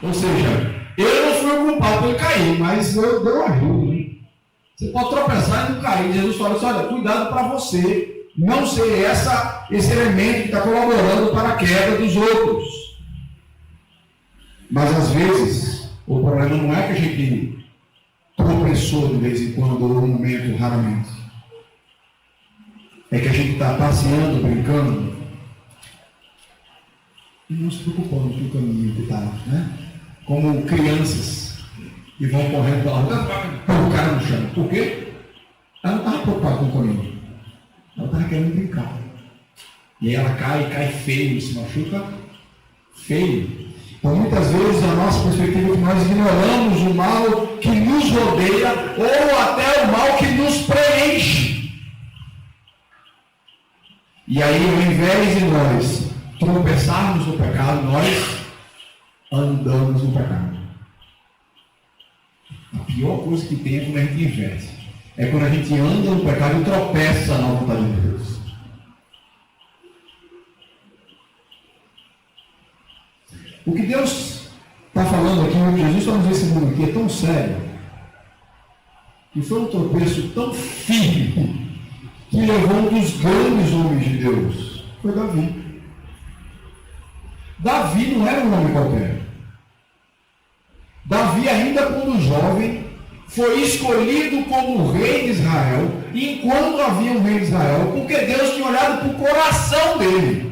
Ou seja, eu não fui o culpado por cair, mas eu dei uma ajuda. Você pode tropeçar e não cair. Jesus fala assim, olha, cuidado para você não ser esse elemento que está colaborando para a queda dos outros. Mas às vezes, o problema não é que a gente tropeçou de vez em quando, ou um momento, raramente. É que a gente está passeando, brincando, e não se preocupando com o caminho que está, né? Como crianças que vão correndo pela rua, põe o cara no chão. Por quê? Ela não estava preocupada com o caminho. Ela estava querendo brincar. E aí ela cai feio, se machuca feio. Então, muitas vezes, a nossa perspectiva é que nós ignoramos o mal que nos rodeia ou até o mal que nos preenche. E aí, ao invés de nós tropeçarmos no pecado, nós andamos no pecado. A pior coisa que tem é quando a gente inverte. É quando a gente anda no pecado e tropeça na vontade de Deus. O que Deus está falando aqui, o que Jesus está nos ensinando aqui, é tão sério, que foi um tropeço tão firme, que levou um dos grandes homens de Deus, foi Davi. Davi não era um homem qualquer. Davi, ainda quando jovem, foi escolhido como rei de Israel, enquanto havia um rei de Israel, porque Deus tinha olhado para o coração dele.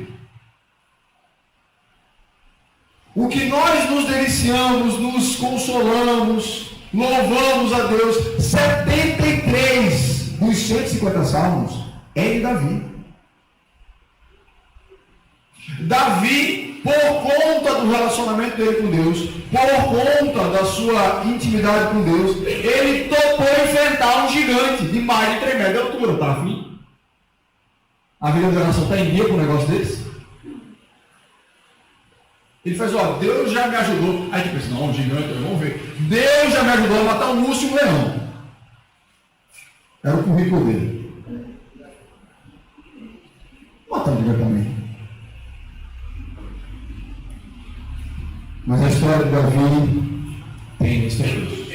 O que nós nos deliciamos, nos consolamos, louvamos a Deus, 73 dos 150 salmos é de Davi. Davi, por conta do relacionamento dele com Deus, por conta da sua intimidade com Deus, ele topou enfrentar um gigante de mais de 3 metros de altura. Tá afim? A vida da nação está em dia com um negócio desse? Ele faz, Deus já me ajudou. Aí tu pensa, não, gigante, vamos ver. Deus já me ajudou a matar um urso e um leão. Era o currículo dele. Matar um gigante também. Mas a história de Davi tem mistérios.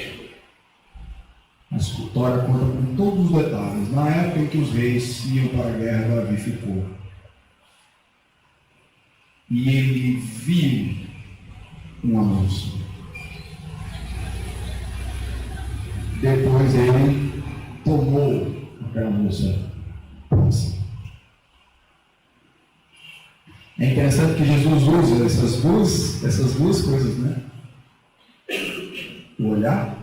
A história conta com todos os detalhes. Na época em que os reis iam para a guerra, Davi ficou. E ele viu uma moça. Depois ele tomou aquela moça para si. É interessante que Jesus usa essas duas coisas, né? O olhar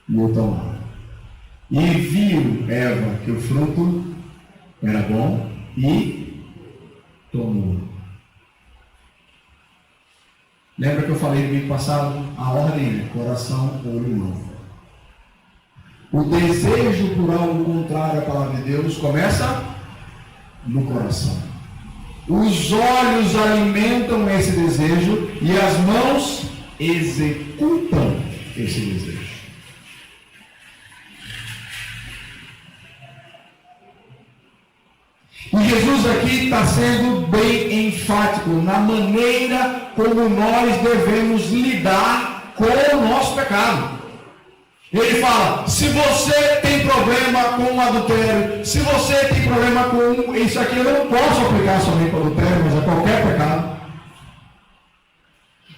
e o tomar. E viu Eva que o fruto era bom e tomou. Lembra que eu falei no domingo passado? A ordem é coração, olho e mão. O desejo por algo contrário à palavra de Deus começa no coração. Os olhos alimentam esse desejo e as mãos executam esse desejo. E Jesus aqui está sendo bem enfático na maneira como nós devemos lidar com o nosso pecado. Ele fala, se você tem problema com o adultério, se você tem problema com isso aqui, eu não posso aplicar somente para o adultério, mas a qualquer pecado.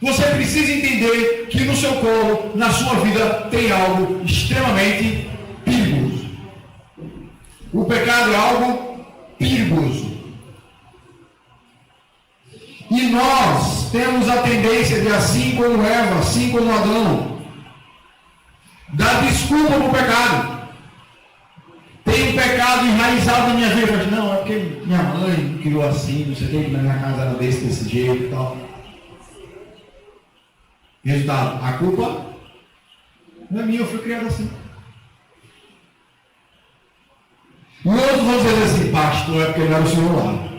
Você precisa entender que no seu colo, na sua vida, tem algo extremamente perigoso. O pecado é algo perigoso. E nós temos a tendência de, assim como Eva, assim como Adão, dar desculpa para o pecado. Tem um pecado enraizado na minha vida. Eu digo, não, é porque minha mãe me criou assim, não sei o que, na minha casa era desse jeito e tal. Resultado, a culpa não é minha, eu fui criado assim. E outros vão dizer assim, pastor, é porque não era o senhor lá.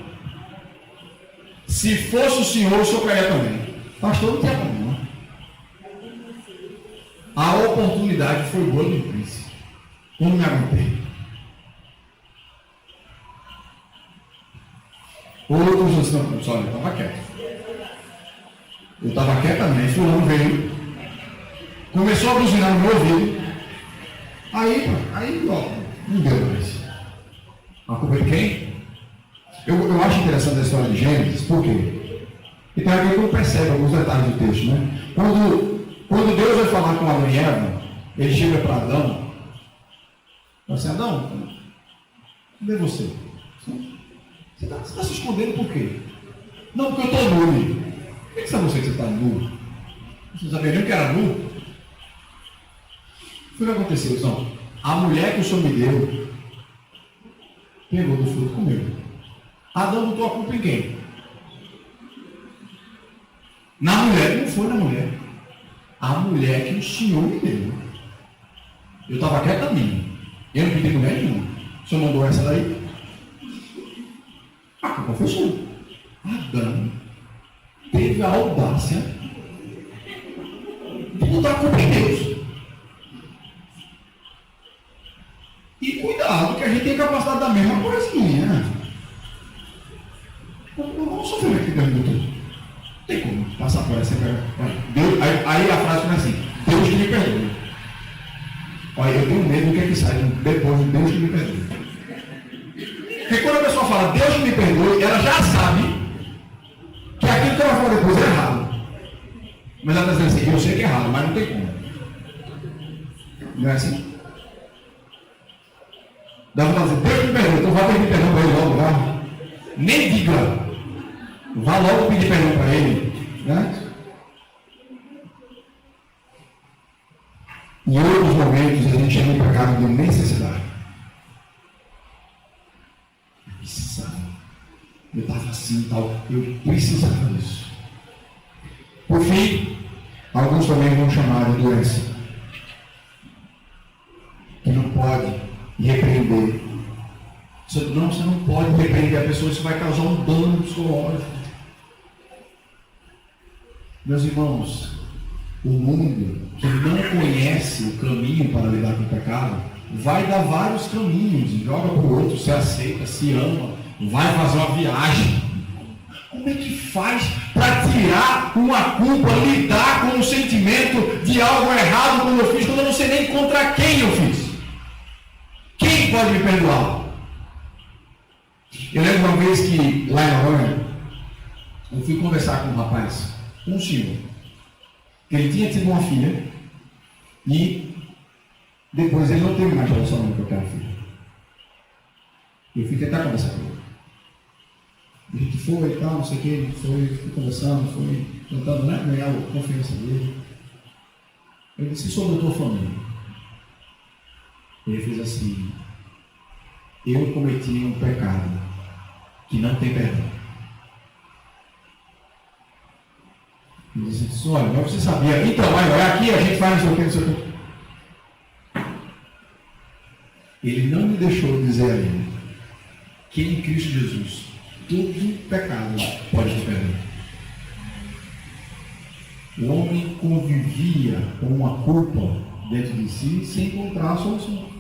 Se fosse o senhor cairia também. Pastor, não tinha como, não. A oportunidade foi boa no príncipe. Eu não me aguentei. Outros não estão, olha, estava quieto. Eu estava quietamente, fulano veio, começou a buzinar no meu ouvido. Aí, ó, não deu mais. A culpa é de quem? Eu acho interessante a história de Gênesis, por quê? Então aqui eu percebo alguns detalhes do texto, né? Quando Deus vai falar com Adão e Eva, ele chega para Adão e fala assim: Adão, cadê você? Você está se escondendo por quê? Não, porque eu estou nu. Por que sabe você que você está nu? Você não sabia nem que era nu? Foi o que aconteceu, então. A mulher que o Senhor me deu pegou do fruto e comeu. Adão botou a culpa em quem? Na mulher, não foi na mulher. A mulher que o Senhor me deu. Eu estava quieto a mim. Eu não pedi mulher nenhuma. O Senhor mandou essa daí? A culpa foi sua. Adão teve a audácia de botar a culpa em Deus. E cuidado, que a gente tem capacidade da mesma coisinha, né? Não vamos sofrer aqui dentro do tudo. Não tem como passar por essa. Aí a frase começa assim: Deus que me perdoe. Olha, eu tenho medo do que é que sai depois de Deus que me perdoe. Porque quando a pessoa fala Deus que me perdoe, ela já sabe que aquilo que ela fala depois é errado. Mas ela está dizendo assim: eu sei que é errado, mas não tem como. Não é assim? Dá para dizer, Deus me perdoa, então vá pedir perdão para ele logo, vá. Nem diga. Vá logo pedir perdão para ele. Né? Em outros momentos a gente chega para cá de necessidade. Eu precisava. Eu estava assim e tal. Eu precisava disso. Por fim, alguns também vão chamar de doença. Que não pode repreender. Você não pode repreender a pessoa, isso vai causar um dano psicológico. Meus irmãos, o mundo que não conhece o caminho para lidar com o pecado, vai dar vários caminhos, joga para o outro, se aceita, se ama, vai fazer uma viagem. Como é que faz para tirar uma culpa, lidar com o sentimento de algo errado como eu fiz, quando eu não sei nem contra quem eu fiz? Quem pode me perdoar? Eu lembro uma vez que, lá em Noronha, eu fui conversar com um rapaz, um senhor, que ele tinha tido uma filha, e depois ele não teve mais relacionamento com aquela filha. Eu fui tentar conversar com ele. A gente foi e tal, não sei o que, a gente foi conversando, foi tentando, né, ganhar a confiança dele. Eu disse: sobre a tua família. Ele fez assim: eu cometi um pecado que não tem perdão. Ele disse assim: olha, mas você sabia, então, olha, aqui a gente faz não sei o que. Ele não me deixou dizer a ele que em Cristo Jesus todo pecado pode ter perdão. O homem convivia com uma culpa dentro de si sem encontrar a solução.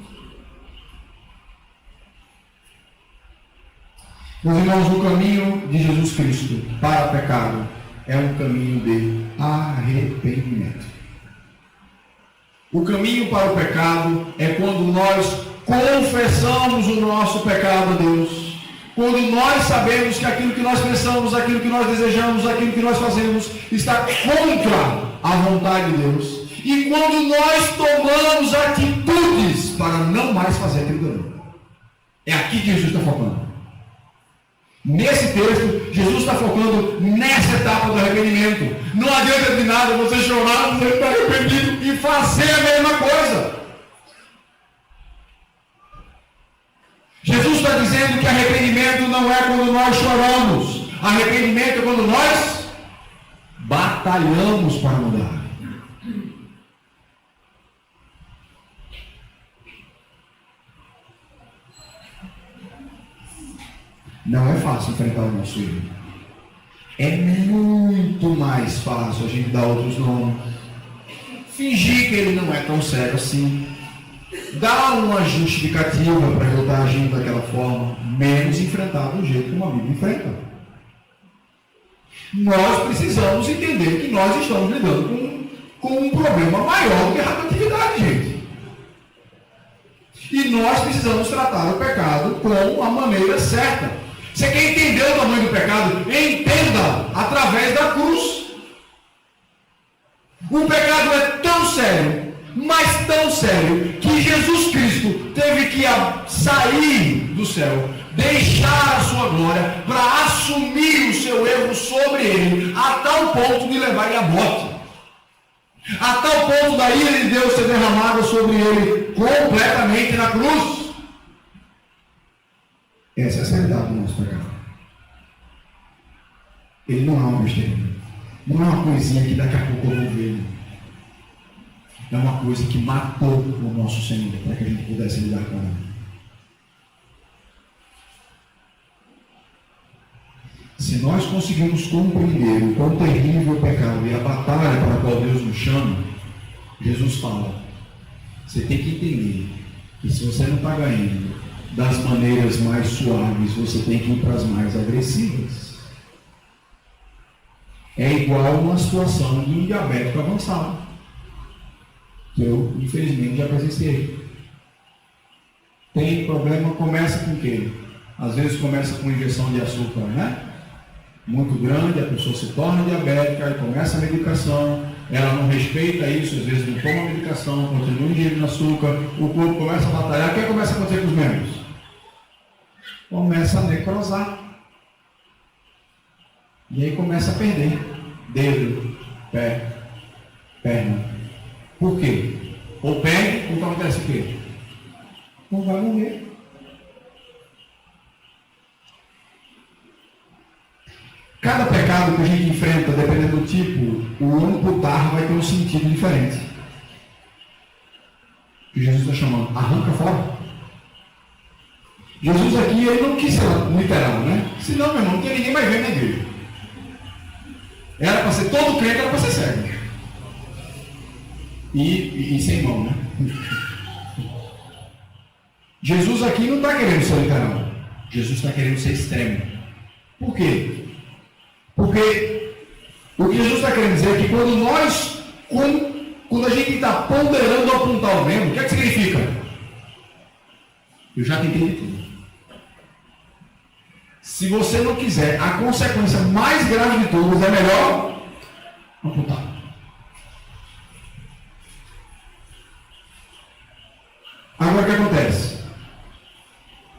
Meus irmãos, o caminho de Jesus Cristo para o pecado é um caminho de arrependimento. O caminho para o pecado é quando nós confessamos o nosso pecado a Deus. Quando nós sabemos que aquilo que nós pensamos, aquilo que nós desejamos, aquilo que nós fazemos está contra a vontade de Deus. E quando nós tomamos atitudes para não mais fazer aquilo que não. É aqui que Jesus está focando. Nesse texto, Jesus está focando nessa etapa do arrependimento. Não adianta de nada você chorar, você está arrependido e fazer a mesma coisa. Jesus está dizendo que arrependimento não é quando nós choramos. Arrependimento é quando nós batalhamos para mudar. Não é fácil enfrentar o nosso erro. É muito mais fácil a gente dar outros nomes, fingir que ele não é tão sério assim, dar uma justificativa para eu estar agindo daquela forma, menos enfrentar do jeito como a Bíblia enfrenta. Nós precisamos entender que nós estamos lidando com um problema maior do que a radioatividade, gente. E nós precisamos tratar o pecado com a maneira certa. Você quer entender o tamanho do pecado? Entenda através da cruz. O pecado é tão sério, mas tão sério, que Jesus Cristo teve que sair do céu, deixar a sua glória, para assumir o seu erro sobre ele, a tal ponto de levar ele à morte. A tal ponto da ira de Deus ser derramada sobre ele completamente na cruz. Essa é a seriedade do nosso pecado. Ele não é uma besteira. Não é uma coisinha que daqui a pouco eu vou ver. É uma coisa que matou o nosso Senhor para que a gente pudesse lidar com ela. Se nós conseguirmos compreender o quão terrível o pecado e a batalha para a qual Deus nos chama, Jesus fala, você tem que entender que se você não está ganhando das maneiras mais suaves, você tem que ir para as mais agressivas. É igual uma situação de um diabético avançado, que eu, infelizmente, já presenciei. Tem problema, começa com o quê? Às vezes começa com injeção de açúcar, né? Muito grande, a pessoa se torna diabética, aí começa a medicação, ela não respeita isso, às vezes não toma a medicação, continua ingerindo açúcar, o corpo começa a batalhar. O que começa a acontecer com os membros? Começa a necrosar. E aí começa a perder dedo, pé, perna. Por quê? Ou perde, ou acontece o quê? Não vai morrer. Cada pecado que a gente enfrenta, dependendo do tipo, o amputar vai ter um sentido diferente. O que Jesus está chamando, arranca fora. Jesus aqui, ele não quis ser literal, né? Senão, meu irmão, não tem ninguém mais vendo na igreja. Era para ser todo crente, era para ser cego. E sem mão, né? Jesus aqui não está querendo ser literal. Jesus está querendo ser extremo. Por quê? Porque o que Jesus está querendo dizer é que quando a gente está ponderando apontar o mesmo, o que é que significa? Eu já tentei de tudo. Se você não quiser, a consequência mais grave de todas é melhor amputar. Agora o que acontece?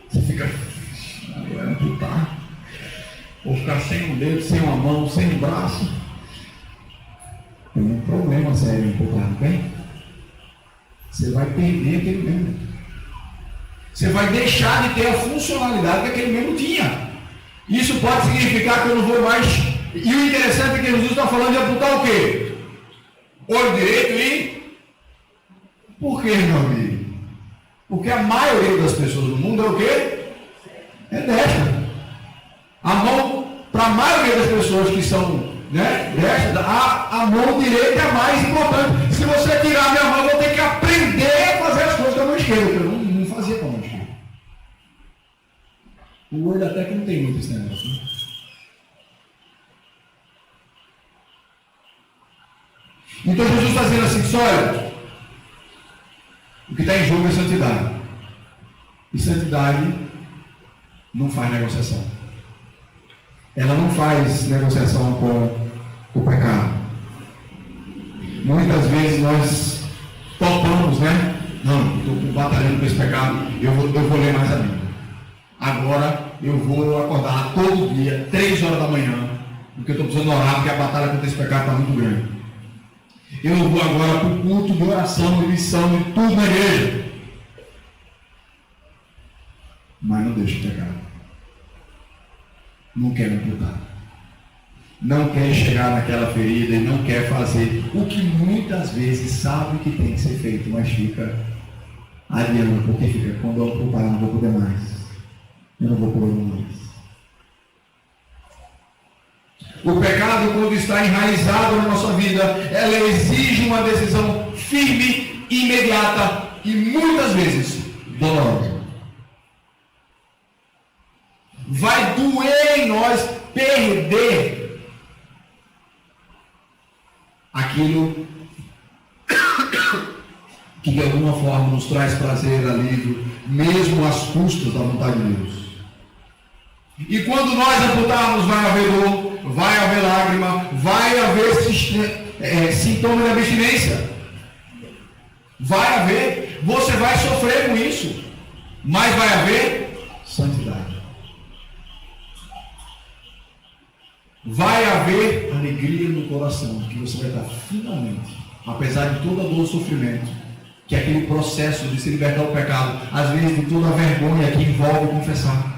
Você fica, vai amputar. Ou ficar sem um dedo, sem uma mão, sem um braço. Tem um problema sério amputar, não tem? Você vai perder aquele membro. Você vai deixar de ter a funcionalidade que aquele membro tinha. Isso pode significar que eu não vou mais. E o interessante é que Jesus está falando de amputar o quê? Olho direito e. Por quê, meu amigo? Porque a maioria das pessoas do mundo é o quê? É destra. A mão, para a maioria das pessoas que são, né, destra, a mão direita é a mais importante. Se você tirar a minha mão, eu vou ter que aprender a fazer as coisas com a mão esquerda, que eu não fazia com a mão esquerda. O olho até que não tem muito esse negócio, né? Então Jesus está dizendo assim, olha, o que está em jogo é santidade. E santidade não faz negociação. Ela não faz negociação com o pecado. Muitas vezes nós topamos, né? Não, estou batalhando com esse pecado, eu vou ler mais a Bíblia. Agora eu vou acordar todo dia, 3 horas da manhã, porque eu estou precisando orar, porque a batalha contra esse pecado está muito grande. Eu vou agora para o culto de oração, de missão, de tudo na igreja. Mas não deixa o pecado. Não quer amputar. Não quer chegar naquela ferida e não quer fazer o que muitas vezes sabe que tem que ser feito, mas fica adiando, porque fica, quando eu amputar, eu não vou poder mais. Eu não vou poder mais. O pecado, quando está enraizado na nossa vida, ela exige uma decisão firme, imediata e muitas vezes dolorosa. Vai doer em nós perder aquilo que de alguma forma nos traz prazer, alívio, mesmo às custas da vontade de Deus. E quando nós amputarmos, vai haver dor, vai haver lágrima, vai haver sintoma de abstinência. Vai haver, você vai sofrer com isso, mas vai haver santidade. Vai haver alegria no coração, que você vai estar finalmente, apesar de toda a dor e sofrimento, que é aquele processo de se libertar do pecado, às vezes de toda a vergonha que envolve confessar.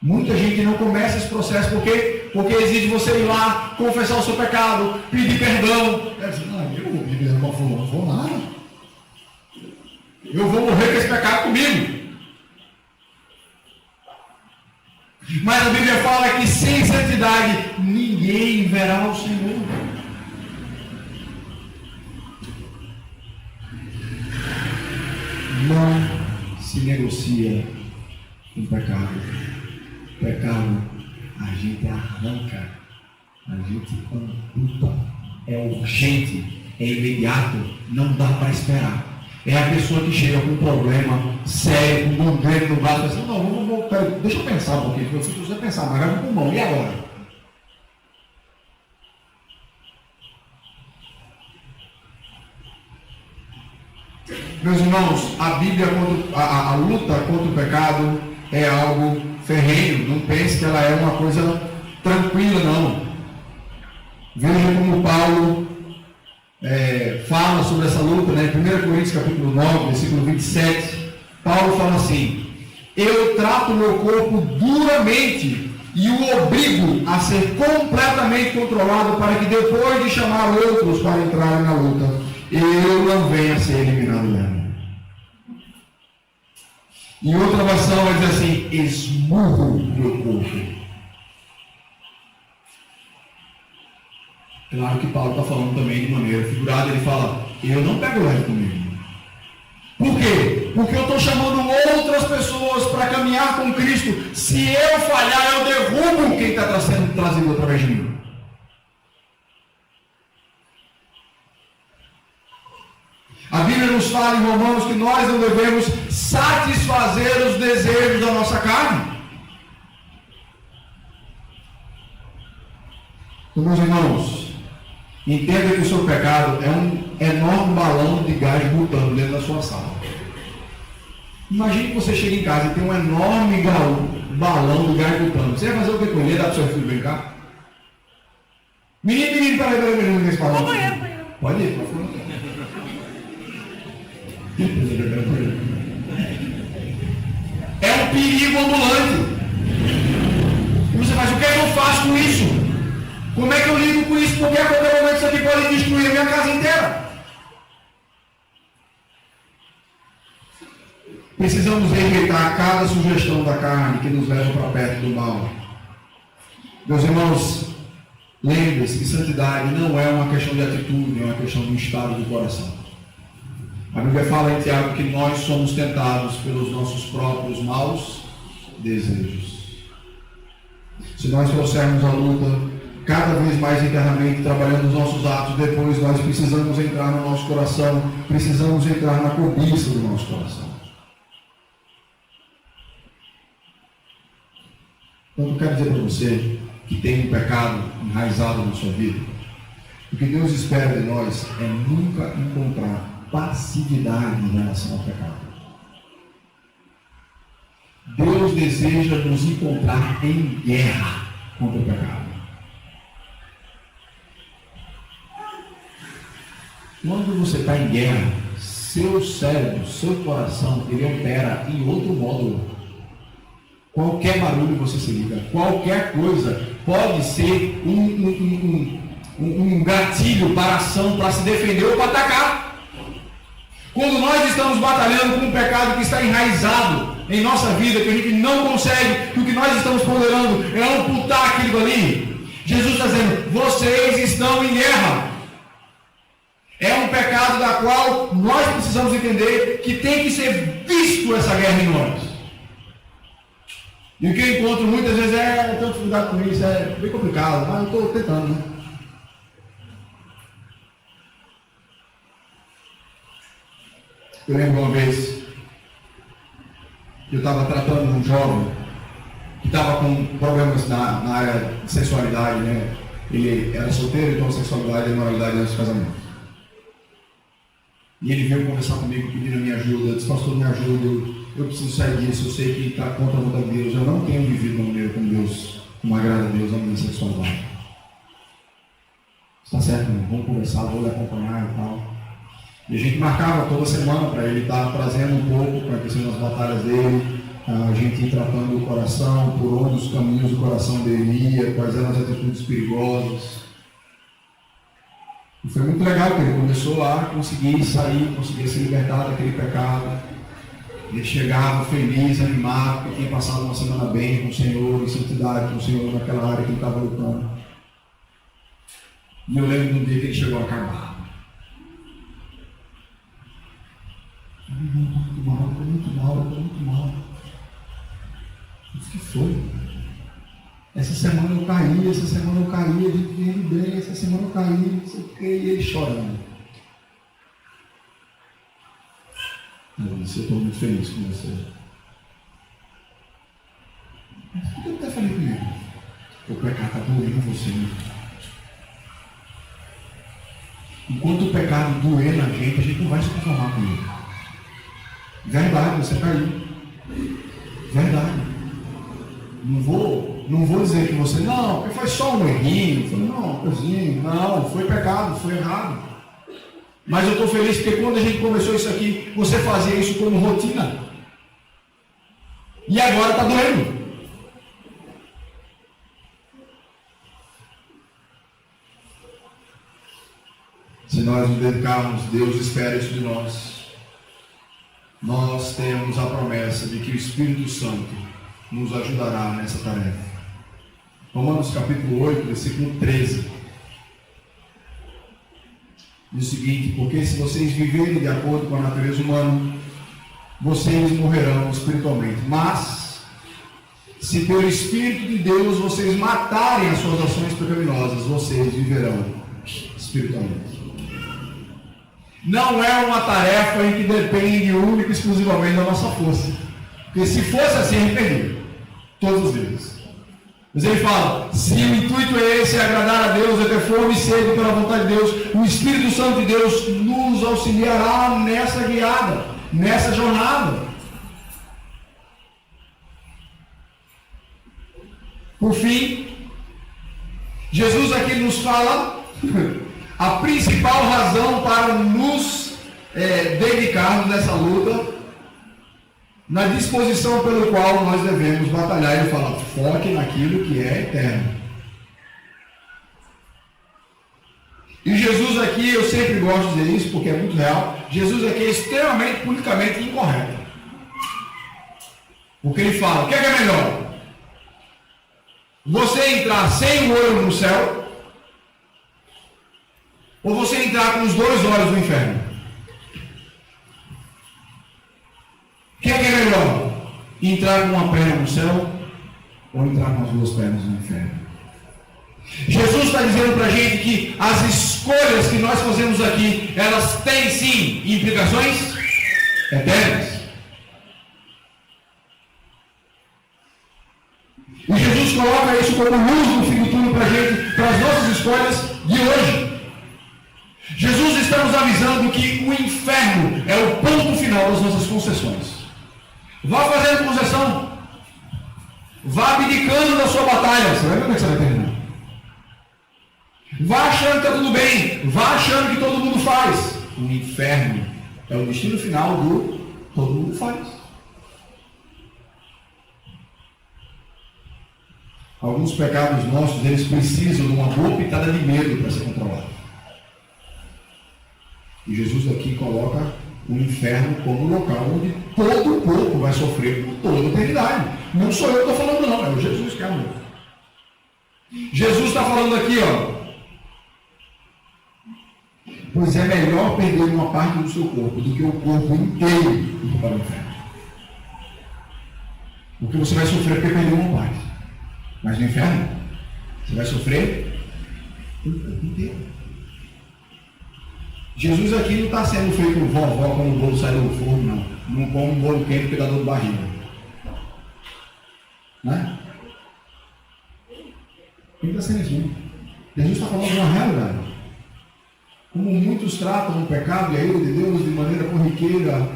Muita gente não começa esse processo porque exige você ir lá, confessar o seu pecado, pedir perdão. Eu não vou pedir perdão para fulano, não vou nada. Eu vou morrer com esse pecado comigo. Mas a Bíblia fala que sem santidade ninguém verá o Senhor. Não se negocia com pecado. Pecado a gente arranca, a gente amputa, é urgente, é imediato, não dá para esperar. É a pessoa que chega com um problema sério, com um gangreno no braço, e assim, não, deixa eu pensar um pouquinho, eu preciso pensar, mas vai no pulmão, e agora? Meus irmãos, a Bíblia, a luta contra o pecado é algo ferrenho, não pense que ela é uma coisa tranquila, não. Veja como Paulo fala sobre essa luta, né? 1 Coríntios capítulo 9, versículo 27, Paulo fala assim: eu trato meu corpo duramente e o obrigo a ser completamente controlado para que depois de chamar outros para entrarem na luta, eu não venha a ser eliminado dela. Em outra versão vai dizer assim: esmurro meu corpo. Claro que Paulo está falando também de maneira figurada. Ele fala: eu não pego leve comigo. Por quê? Porque eu estou chamando outras pessoas para caminhar com Cristo. Se eu falhar, eu derrubo quem está sendo trazido através de mim. A Bíblia nos fala em Romanos que nós não devemos satisfazer os desejos da nossa carne. Então, meus irmãos, entenda que o seu pecado é um enorme balão de gás botando dentro da sua sala. Imagine que você chega em casa e tem um enorme balão de gás botando. Você vai fazer o que com ele? Dá para o seu filho brincar? Menino, peraí, nesse balão. Pode ir, por favor. É um perigo ambulante. E você faz: o que é que eu faço com isso? Como é que eu lido com isso? Porque a qualquer momento isso aqui pode destruir a minha casa inteira. Precisamos rejeitar cada sugestão da carne que nos leva para perto do mal. Meus irmãos, lembre-se que santidade não é uma questão de atitude, é uma questão de um estado do coração. A Bíblia fala em Tiago que nós somos tentados pelos nossos próprios maus desejos. Se nós trouxermos a luta cada vez mais internamente, trabalhando os nossos atos, depois nós precisamos entrar no nosso coração, precisamos entrar na cobiça do nosso coração. Então, eu quero dizer para você que tem um pecado enraizado na sua vida. O que Deus espera de nós é nunca encontrar passividade em relação ao pecado. Deus deseja nos encontrar em guerra contra o pecado. Quando você está em guerra, seu cérebro, seu coração, ele opera em outro módulo. Qualquer barulho você se liga, qualquer coisa pode ser um gatilho para ação, para se defender ou para atacar. Quando nós estamos batalhando com um pecado que está enraizado em nossa vida, que a gente não consegue, que o que nós estamos ponderando é amputar aquilo ali, Jesus está dizendo: vocês estão em guerra. É um pecado da qual nós precisamos entender que tem que ser visto essa guerra em nós. E o que eu encontro muitas vezes eu tenho dificuldade com isso, é bem complicado, mas eu estou tentando, né? Eu lembro uma vez que eu estava tratando um jovem que estava com problemas na área de sexualidade, né? Ele era solteiro, então a sexualidade e a imoralidade antes do casamento. E ele veio conversar comigo, pedindo a minha ajuda. Eu disse, pastor, me ajuda, eu preciso sair disso, eu sei que está contra a vontade de Deus, eu não tenho vivido uma maneira como Deus, como agrada a Deus, a minha sexualidade. Está certo, irmão? Vamos conversar, vou lhe acompanhar e tal. E a gente marcava toda semana para ele estar trazendo um pouco para que sejam as batalhas dele, a gente ir tratando o coração, por onde os caminhos do coração dele ia, quais eram as atitudes perigosas. E foi muito legal que ele começou a conseguir sair, conseguir se libertar daquele pecado. Ele chegava feliz, animado, porque tinha passado uma semana bem com o Senhor, em santidade com o Senhor naquela área que ele estava lutando. E eu lembro de um dia que ele chegou acabado. Estou muito mal. O que foi? Essa semana eu caí, a gente vindo bem, essa semana eu caí, não sei o que, e ele chorando. Eu disse, eu estou muito feliz com você. Mas por que eu até falei comigo? O pecado está doendo você. Enquanto o pecado doer na gente, a gente não vai se conformar com ele. Verdade, você caiu. Verdade. Não vou dizer que você, não, porque foi só um errinho, não, coisinha, não, foi pecado, foi errado. Mas eu estou feliz porque quando a gente começou isso aqui, você fazia isso como rotina. E agora está doendo. Se nós nos dedicarmos, Deus espera isso de nós. Nós temos a promessa de que o Espírito Santo nos ajudará nessa tarefa. Romanos capítulo 8, versículo 13. Diz o seguinte: porque se vocês viverem de acordo com a natureza humana, vocês morrerão espiritualmente. Mas, se pelo Espírito de Deus vocês matarem as suas ações pecaminosas, vocês viverão espiritualmente. Não é uma tarefa em que depende única e exclusivamente da nossa força. Porque se fosse assim, a gente perdia. Todos os dias. Mas ele fala, se o intuito é esse, é agradar a Deus, é ter fome e sede pela vontade de Deus, o Espírito Santo de Deus nos auxiliará nessa guiada, nessa jornada. Por fim, Jesus aqui nos fala a principal razão para nos dedicarmos nessa luta, na disposição pelo qual nós devemos batalhar. Ele fala, foque naquilo que é eterno. E Jesus aqui, eu sempre gosto de dizer isso, porque é muito real, Jesus aqui é extremamente politicamente incorreto. Porque ele fala, o que é melhor? Você entrar sem o olho no céu, ou você entrar com os dois olhos no inferno? O que é melhor? Entrar com uma perna no céu ou entrar com as duas pernas no inferno? Jesus está dizendo para a gente que as escolhas que nós fazemos aqui, elas têm sim implicações eternas. E Jesus coloca isso como luz no fim de tudo para a gente, para as nossas escolhas de hoje. Jesus está nos avisando que o inferno é o ponto final das nossas concessões. Vá fazendo concessão. Vá abdicando da sua batalha. Você vai ver como é que você vai terminar. Vá achando que está tudo bem. Vá achando que todo mundo faz. O inferno é o destino final do todo mundo faz. Alguns pecados nossos, eles precisam de uma boa pitada de medo para ser controlado. E Jesus aqui coloca o inferno como local onde todo o povo vai sofrer por toda a eternidade. Não sou eu que estou falando, não, é o Jesus que é amor. Jesus está falando aqui, ó. Pois é melhor perder uma parte do seu corpo do que o corpo inteiro ir para o inferno. Porque você vai sofrer porque perdeu uma parte. Mas no inferno, você vai sofrer o corpo inteiro. Jesus aqui não está sendo feito vovó quando o bolo sai do forno, não. Não come um bolo quente porque dá dor de barriga. Né? Quem está sendo isso? Jesus está falando de uma realidade. Como muitos tratam o pecado e a ira de Deus de maneira corriqueira,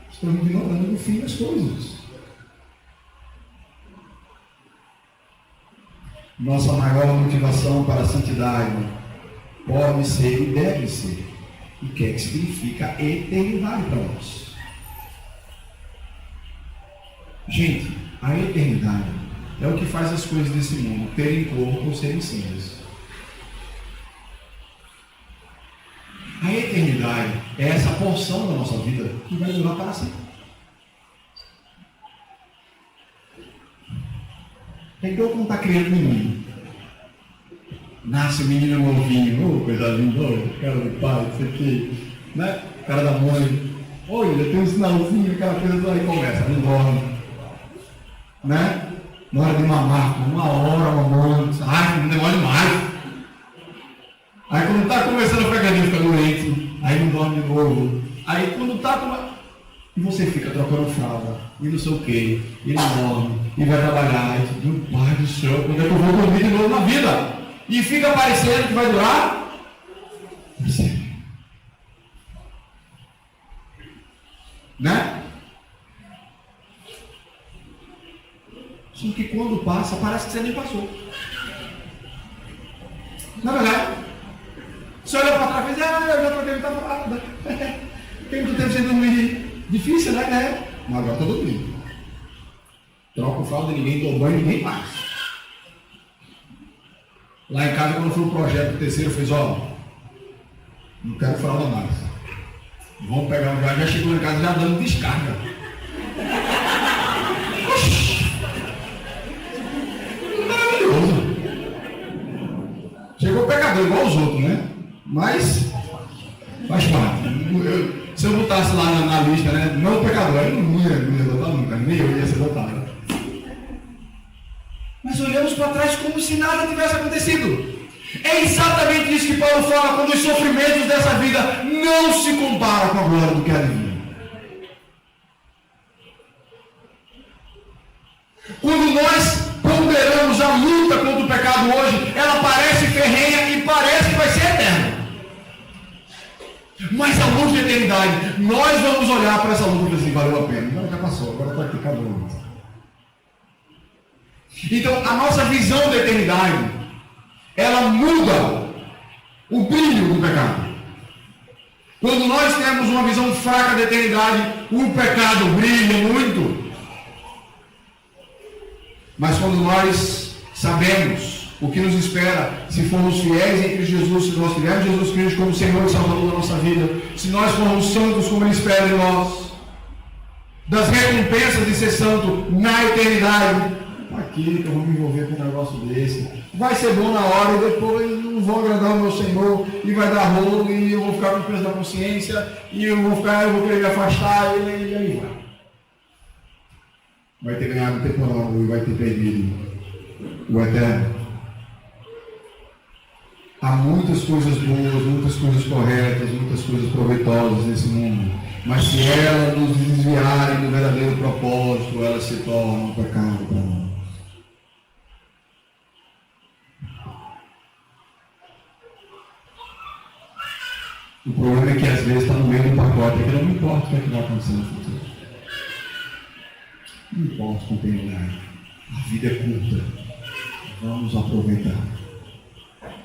estão ignorando o fim das coisas. Nossa maior motivação para a santidade pode ser e deve ser. E o que é que significa eternidade para nós? Gente, a eternidade é o que faz as coisas desse mundo terem corpo ou serem cinzas. A eternidade é essa porção da nossa vida que vai durar para sempre. É igual quando está criando menino. Nasce o menino novinho, coisa linda, cara do pai, isso aqui, né? Cara da mãe. Olha, tem um sinalzinho, aquela coisa aí começa, não dorme. Né? Na hora de mamar, uma hora mamando, ai, não demora demais. Aí quando está começando a pegar fica doente, aí não dorme de novo. Aí quando está e você fica trocando fralda, e não sei o que, e não dorme, e vai trabalhar, e meu pai do céu, quando é que eu vou dormir de novo na vida? E fica parecendo que vai durar? Né? Só que quando passa, parece que você nem passou. Na verdade, você olha para trás e diz, eu já troquei muita fralda. Tem muito tempo sem dormir. Difícil, né? Mas agora estou dormindo. Troco fralda, ninguém toma banho, ninguém mais. Lá em casa, quando foi o projeto do terceiro, fez, não quero fralda mais. Vamos pegar um já chegou em casa já dando descarga. Maravilhoso. Chegou pecador igual os outros, né? Mas faz parte. Se eu botasse lá na lista, né? Não pecador, eu não ia botar nunca, nem eu ia ser botado. Mas olhamos para trás como se nada tivesse acontecido. É exatamente isso que Paulo fala quando os sofrimentos dessa vida não se comparam com a glória do que há de vir. Quando nós ponderamos a luta contra o pecado hoje, ela parece ferrenha e parece que vai ser eterna. Mas a luz de eternidade, nós vamos olhar para essa luta e dizer, valeu a pena. Não, já passou, agora está aqui, acabou. Então, a nossa visão da eternidade, ela muda o brilho do pecado. Quando nós temos uma visão fraca da eternidade, o pecado brilha muito. Mas quando nós sabemos o que nos espera, se formos fiéis em Cristo Jesus, se nós tivermos Jesus Cristo como Senhor e Salvador da nossa vida, se nós formos santos como Ele espera de nós, das recompensas de ser santo na eternidade, aqui que eu vou me envolver com um negócio desse, vai ser bom na hora e depois não vou agradar o meu Senhor e vai dar rolo e eu vou ficar com o peso da consciência e eu vou querer me afastar e aí vai ter ganhado o temporal e vai ter perdido o eterno. Há muitas coisas boas, muitas coisas corretas, muitas coisas proveitosas nesse mundo, mas se elas nos desviarem do verdadeiro propósito, elas se tornam um pecado para nós. O problema é que às vezes está no meio do pacote, que não importa o que, vai acontecer no futuro. Não importa o conteúdo. A vida é curta. Vamos aproveitar.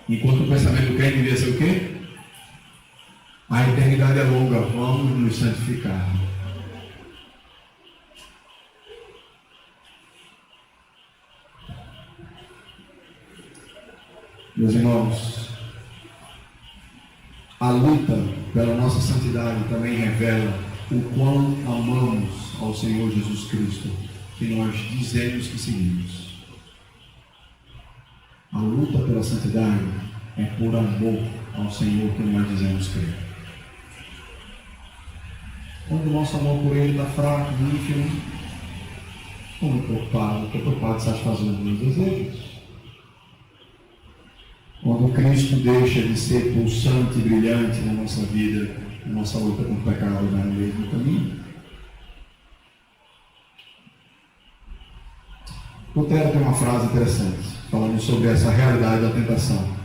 Enquanto o pensamento do crente devia ser o quê? A eternidade é longa, vamos nos santificar. Meus irmãos, a luta pela nossa santidade também revela o quão amamos ao Senhor Jesus Cristo, que nós dizemos que seguimos. A luta pela santidade é por amor ao Senhor que nós dizemos crer. Quando o nosso amor por Ele está fraco, ínfimo, estou preocupado de satisfazer os meus desejos. Quando Cristo deixa de ser pulsante e brilhante na nossa vida, na nossa luta com o pecado, não é no mesmo caminho. Lutero tem uma frase interessante, falando sobre essa realidade da tentação.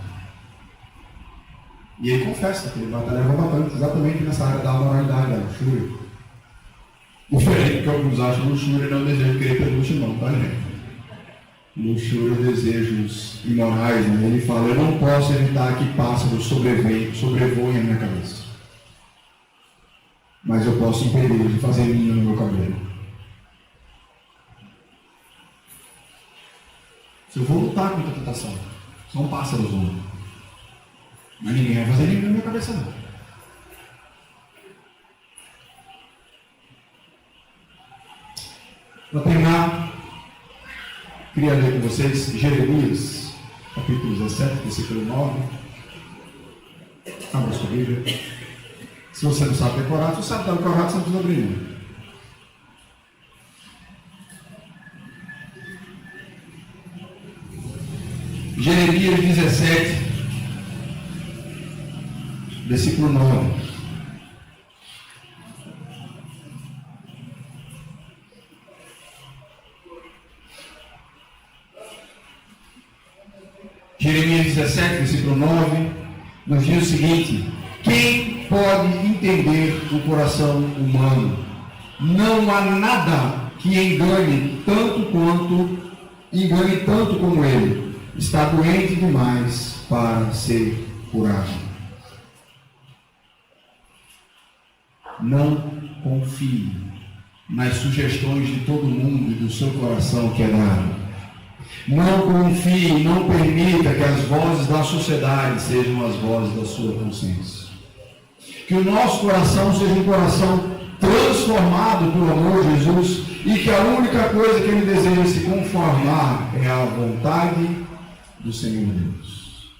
E ele confessa que ele batalhava bastante exatamente nessa área da moralidade, da luxúria. Diferente do que alguns acham, luxúria não é o desejo de querer ter luxo, não, tá, gente? Luxúria, desejos imorais, né? Ele fala, eu não posso evitar que pássaros sobrevoem a minha cabeça. Mas eu posso impedir de fazer ninho no meu cabelo. Se eu vou lutar contra a tentação, são pássaros voando. Mas ninguém vai fazer ninho na minha cabeça, não. Para terminar, queria ler com vocês Jeremias, capítulo 17, versículo 9. Abra sua Bíblia. Se você não sabe decorar, se você sabe decorar, você não precisa abrir, não. Jeremias 17, versículo 9. Jeremias 17, versículo 9, nos diz o seguinte: quem pode entender o coração humano? Não há nada que engane tanto como ele. Está doente demais para ser curado. Não confie nas sugestões de todo mundo e do seu coração que é dado. Não confie, não permita que as vozes da sociedade sejam as vozes da sua consciência. Que o nosso coração seja um coração transformado pelo amor de Jesus e que a única coisa que ele deseja se conformar é a vontade do Senhor Deus.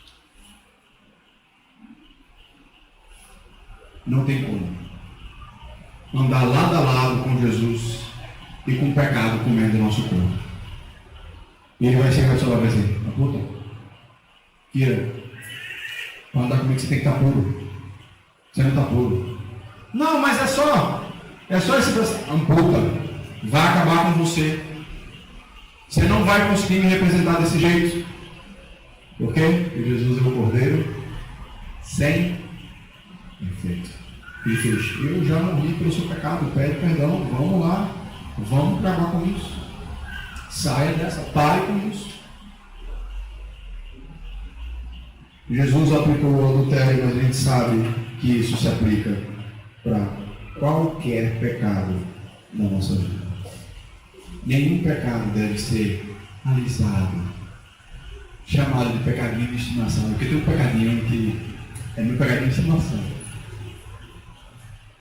Não tem como andar lado a lado com Jesus e com o pecado comendo o nosso corpo. E ele vai chegar ao seu lado e vai dizer: puta, Kira, para andar comigo você tem que estar puro. Você não está puro. Não, mas é só esse amputa. Vai acabar com você. Você não vai conseguir me representar desse jeito. Por quê? Porque Jesus é o Cordeiro sem defeito. Ele fez: eu já morri pelo seu pecado, pede perdão, vamos lá, vamos acabar com isso. Saia dessa, pare com isso. Jesus aplicou o adultério, mas a gente sabe que isso se aplica para qualquer pecado na nossa vida. Nenhum pecado deve ser alisado, chamado de pecadinho de estimação, porque tem um pecadinho que é meu pecadinho de estimação.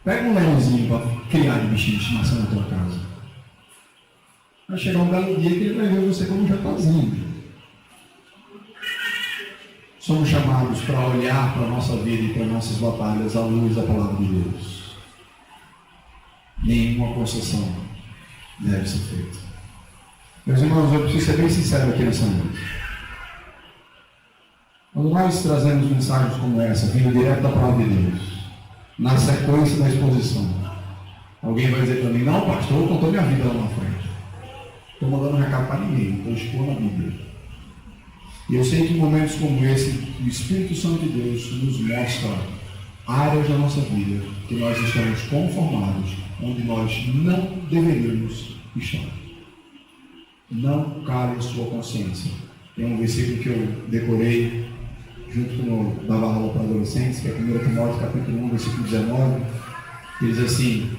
Pega um leãozinho para criar de bichinho de estimação na tua casa. Vai chegar um belo dia que ele vai ver você como um japazinho. Somos chamados para olhar para a nossa vida e para nossas batalhas à luz da palavra de Deus. Nenhuma concessão deve ser feita. Meus irmãos, eu preciso ser bem sincero aqui nessa noite. Quando nós trazemos mensagens como essa, vindo direto da palavra de Deus, na sequência da exposição, alguém vai dizer para mim: não, pastor, eu contou minha vida lá na frente. Estou mandando um recado para ninguém, estou expondo a Bíblia. E eu sei que em momentos como esse, o Espírito Santo de Deus nos mostra áreas da nossa vida que nós estamos conformados, onde nós não deveríamos estar. Não cale a sua consciência. Tem um versículo que eu decorei junto com o da aula para adolescentes, que é 1 Timóteo capítulo 1, versículo 19, que diz assim: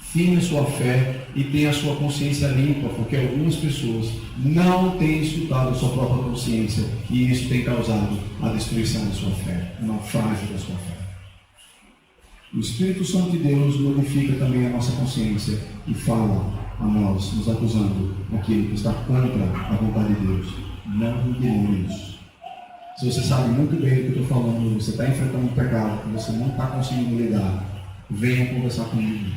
firme sua fé e tenha a sua consciência limpa, porque algumas pessoas não têm estudado a sua própria consciência e isso tem causado a destruição da sua fé, o naufrágio da sua fé. O Espírito Santo de Deus modifica também a nossa consciência e fala a nós, nos acusando daquilo que está contra a vontade de Deus. Não ignoremos isso. Se você sabe muito bem do que eu estou falando, você está enfrentando um pecado que você não está conseguindo lidar, venha conversar comigo.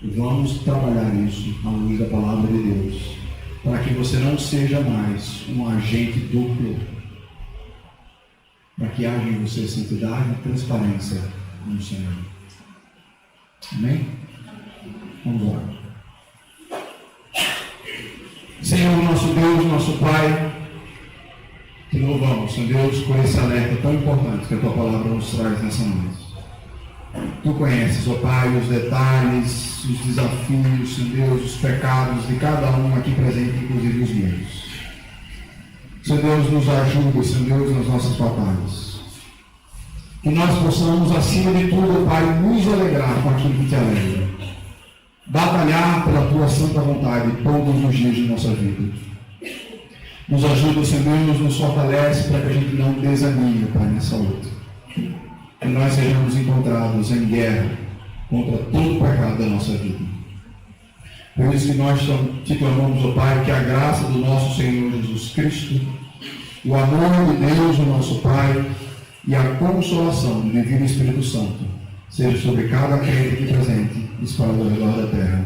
Vamos trabalhar isso à luz da palavra de Deus. para que você não seja mais um agente duplo, para que haja em você santidade e transparência no Senhor. Amém? Vamos lá. Senhor, nosso Deus, nosso Pai, te louvamos, Senhor Deus, por esse alerta tão importante que a Tua Palavra nos traz nessa noite. Tu conheces, ó Pai, os detalhes, os desafios, Senhor Deus, os pecados de cada um aqui presente, inclusive os meus. Senhor Deus, nos ajuda, Senhor Deus, nas nossas batalhas. Que nós possamos, acima de tudo, ó Pai, nos alegrar com aquilo que te alegra. Batalhar pela Tua santa vontade todos os dias de nossa vida. Nos ajuda, Senhor Deus, nos fortalece para que a gente não desanime, Pai, nessa luta. Que nós sejamos encontrados em guerra contra todo o pecado da nossa vida. Por isso que nós te clamamos, ó Pai, que a graça do nosso Senhor Jesus Cristo, o amor de Deus, o nosso Pai, e a consolação do Divino Espírito Santo seja sobre cada crente aqui presente, espalhado ao redor da terra.